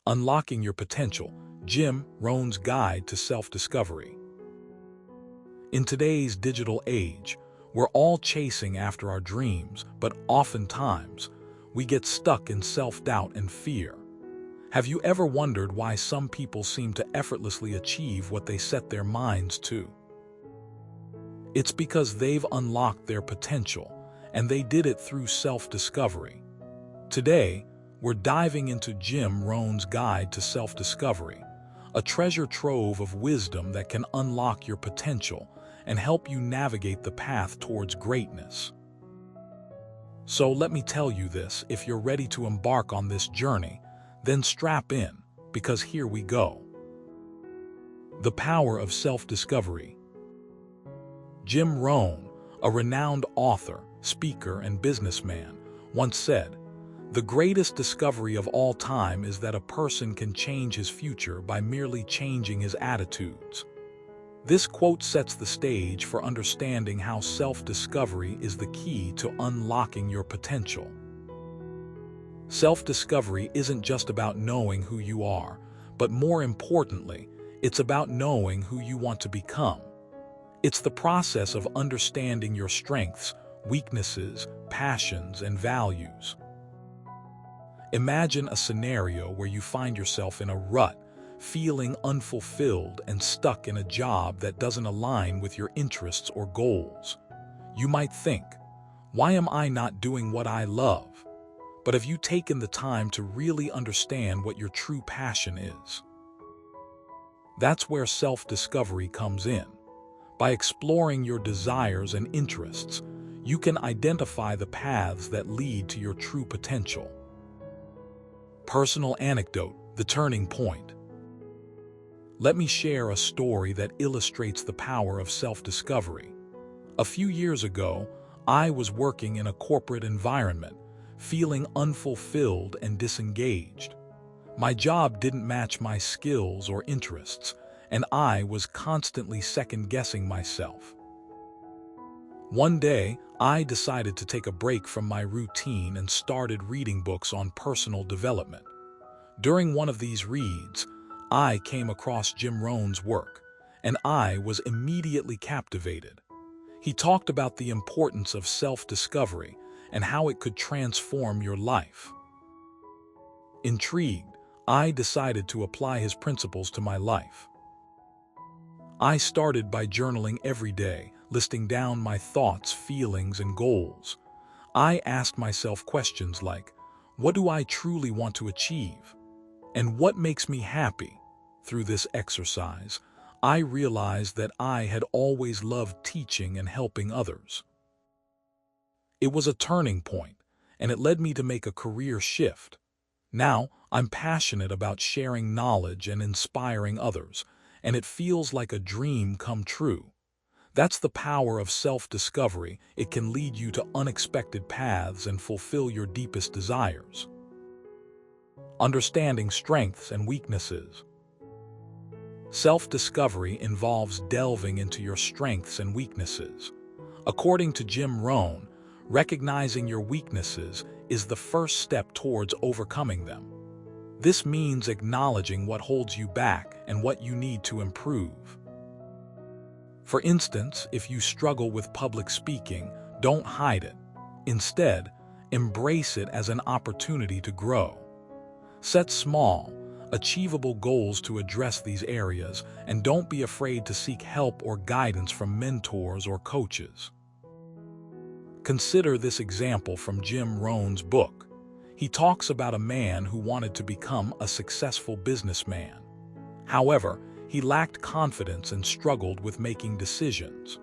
Unlocking Your Potential, Jim Rohn's Guide to Self-Discovery. In today's digital age, we're all chasing after our dreams, but oftentimes, we get stuck in self-doubt and fear. Have you ever wondered why some people seem to effortlessly achieve what they set their minds to? It's because they've unlocked their potential, and they did it through self-discovery. Today, we're diving into Jim Rohn's Guide to Self-Discovery, a treasure trove of wisdom that can unlock your potential and help you navigate the path towards greatness. So let me tell you this, if you're ready to embark on this journey, then strap in, because here we go. The Power of Self-Discovery. Jim Rohn, a renowned author, speaker, and businessman, once said, "The greatest discovery of all time is that a person can change his future by merely changing his attitudes." This quote sets the stage for understanding how self-discovery is the key to unlocking your potential. Self-discovery isn't just about knowing who you are, but more importantly, it's about knowing who you want to become. It's the process of understanding your strengths, weaknesses, passions, and values. Imagine a scenario where you find yourself in a rut, feeling unfulfilled and stuck in a job that doesn't align with your interests or goals. You might think, "Why am I not doing what I love?" But have you taken the time to really understand what your true passion is? That's where self-discovery comes in. By exploring your desires and interests, you can identify the paths that lead to your true potential. Personal anecdote, the turning point. Let me share a story that illustrates the power of self-discovery. A few years ago, I was working in a corporate environment, feeling unfulfilled and disengaged. My job didn't match my skills or interests, and I was constantly second-guessing myself. One day, I decided to take a break from my routine and started reading books on personal development. During one of these reads, I came across Jim Rohn's work, and I was immediately captivated. He talked about the importance of self-discovery and how it could transform your life. Intrigued, I decided to apply his principles to my life. I started by journaling every day, listing down my thoughts, feelings, and goals. I asked myself questions like, what do I truly want to achieve? And what makes me happy? Through this exercise, I realized that I had always loved teaching and helping others. It was a turning point, and it led me to make a career shift. Now, I'm passionate about sharing knowledge and inspiring others, and it feels like a dream come true. That's the power of self-discovery. It can lead you to unexpected paths and fulfill your deepest desires. Understanding strengths and weaknesses. Self-discovery involves delving into your strengths and weaknesses. According to Jim Rohn, recognizing your weaknesses is the first step towards overcoming them. This means acknowledging what holds you back and what you need to improve. For instance, if you struggle with public speaking, don't hide it. Instead, embrace it as an opportunity to grow. Set small, achievable goals to address these areas, and don't be afraid to seek help or guidance from mentors or coaches. Consider this example from Jim Rohn's book. He talks about a man who wanted to become a successful businessman. However, he lacked confidence and struggled with making decisions.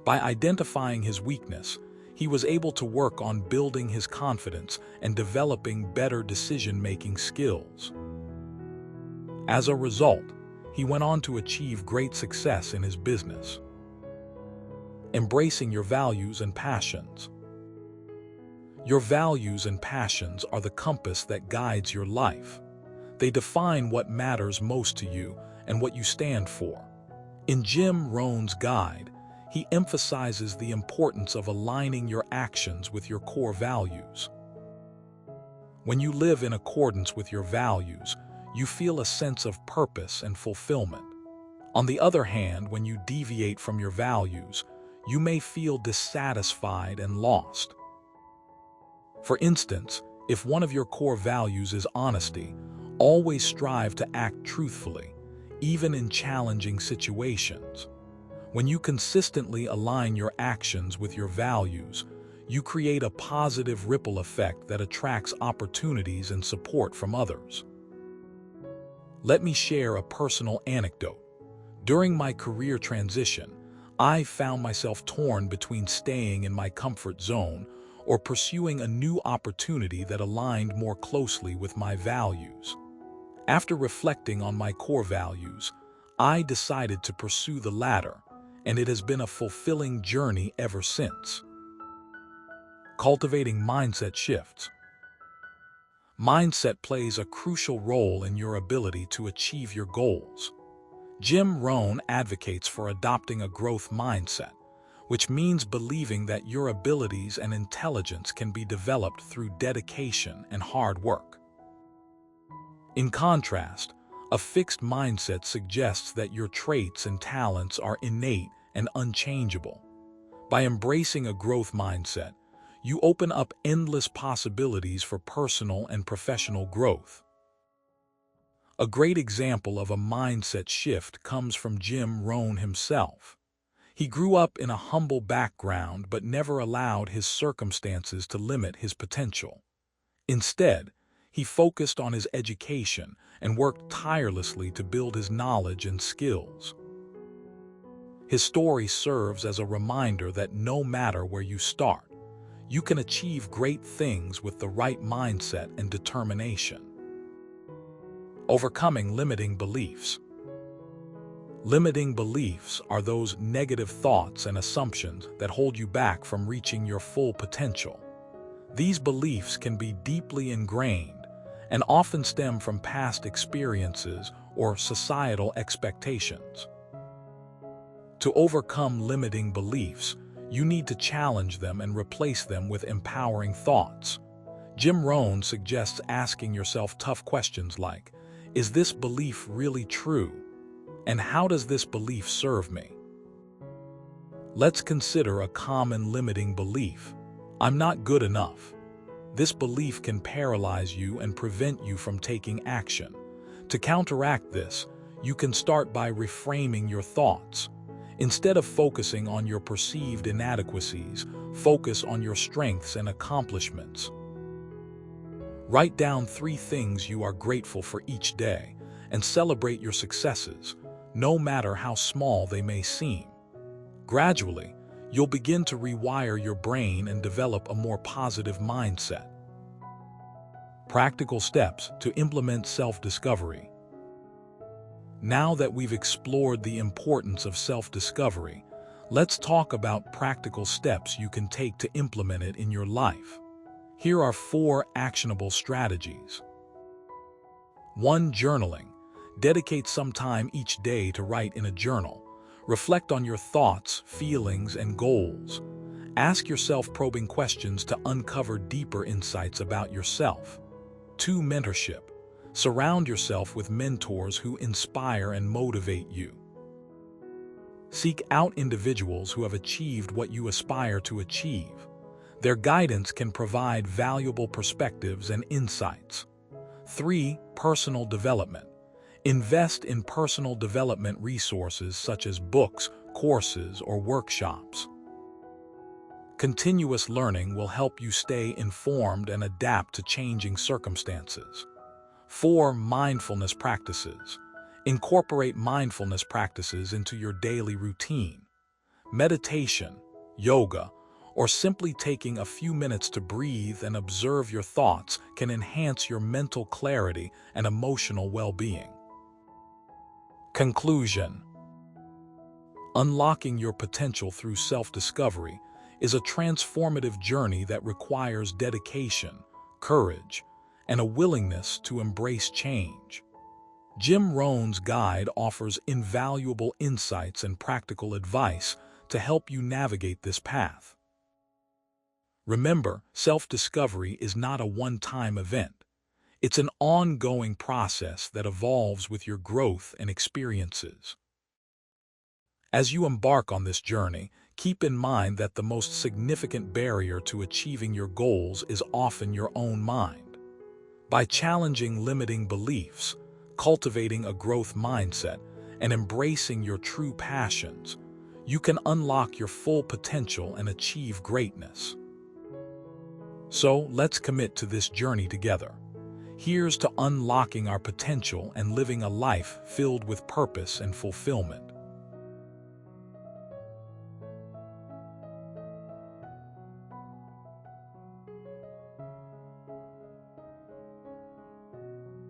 By identifying his weakness, he was able to work on building his confidence and developing better decision-making skills. As a result, he went on to achieve great success in his business. Embracing your values and passions. Your values and passions are the compass that guides your life. They define what matters most to you and what you stand for. In Jim Rohn's guide, he emphasizes the importance of aligning your actions with your core values. When you live in accordance with your values, you feel a sense of purpose and fulfillment. On the other hand, when you deviate from your values, you may feel dissatisfied and lost. For instance, if one of your core values is honesty, always strive to act truthfully, even in challenging situations. When you consistently align your actions with your values, you create a positive ripple effect that attracts opportunities and support from others. Let me share a personal anecdote. During my career transition, I found myself torn between staying in my comfort zone or pursuing a new opportunity that aligned more closely with my values. After reflecting on my core values, I decided to pursue the latter, and it has been a fulfilling journey ever since. Cultivating mindset shifts. Mindset plays a crucial role in your ability to achieve your goals. Jim Rohn advocates for adopting a growth mindset, which means believing that your abilities and intelligence can be developed through dedication and hard work. In contrast, a fixed mindset suggests that your traits and talents are innate and unchangeable. By embracing a growth mindset, you open up endless possibilities for personal and professional growth. A great example of a mindset shift comes from Jim Rohn himself. He grew up in a humble background but never allowed his circumstances to limit his potential. Instead, he focused on his education and worked tirelessly to build his knowledge and skills. His story serves as a reminder that no matter where you start, you can achieve great things with the right mindset and determination. Overcoming limiting beliefs. Limiting beliefs are those negative thoughts and assumptions that hold you back from reaching your full potential. These beliefs can be deeply ingrained and often stem from past experiences or societal expectations. To overcome limiting beliefs, you need to challenge them and replace them with empowering thoughts. Jim Rohn suggests asking yourself tough questions like, is this belief really true? And how does this belief serve me? Let's consider a common limiting belief. I'm not good enough. This belief can paralyze you and prevent you from taking action. To counteract this, you can start by reframing your thoughts. Instead of focusing on your perceived inadequacies, focus on your strengths and accomplishments. Write down 3 things you are grateful for each day and celebrate your successes, no matter how small they may seem. Gradually, you'll begin to rewire your brain and develop a more positive mindset. Practical steps to implement self-discovery. Now that we've explored the importance of self-discovery, let's talk about practical steps you can take to implement it in your life. Here are 4 actionable strategies. 1. Journaling. Dedicate some time each day to write in a journal. Reflect on your thoughts, feelings, and goals. Ask yourself probing questions to uncover deeper insights about yourself. 2. Mentorship. Surround yourself with mentors who inspire and motivate you. Seek out individuals who have achieved what you aspire to achieve. Their guidance can provide valuable perspectives and insights. 3. Personal development. Invest in personal development resources such as books, courses, or workshops. Continuous learning will help you stay informed and adapt to changing circumstances. 4. Mindfulness practices. Incorporate mindfulness practices into your daily routine. Meditation, yoga, or simply taking a few minutes to breathe and observe your thoughts can enhance your mental clarity and emotional well-being. Conclusion. Unlocking your potential through self-discovery is a transformative journey that requires dedication, courage, and a willingness to embrace change. Jim Rohn's guide offers invaluable insights and practical advice to help you navigate this path. Remember, self-discovery is not a one-time event. It's an ongoing process that evolves with your growth and experiences. As you embark on this journey, keep in mind that the most significant barrier to achieving your goals is often your own mind. By challenging limiting beliefs, cultivating a growth mindset, and embracing your true passions, you can unlock your full potential and achieve greatness. So, let's commit to this journey together. Here's to unlocking our potential and living a life filled with purpose and fulfillment.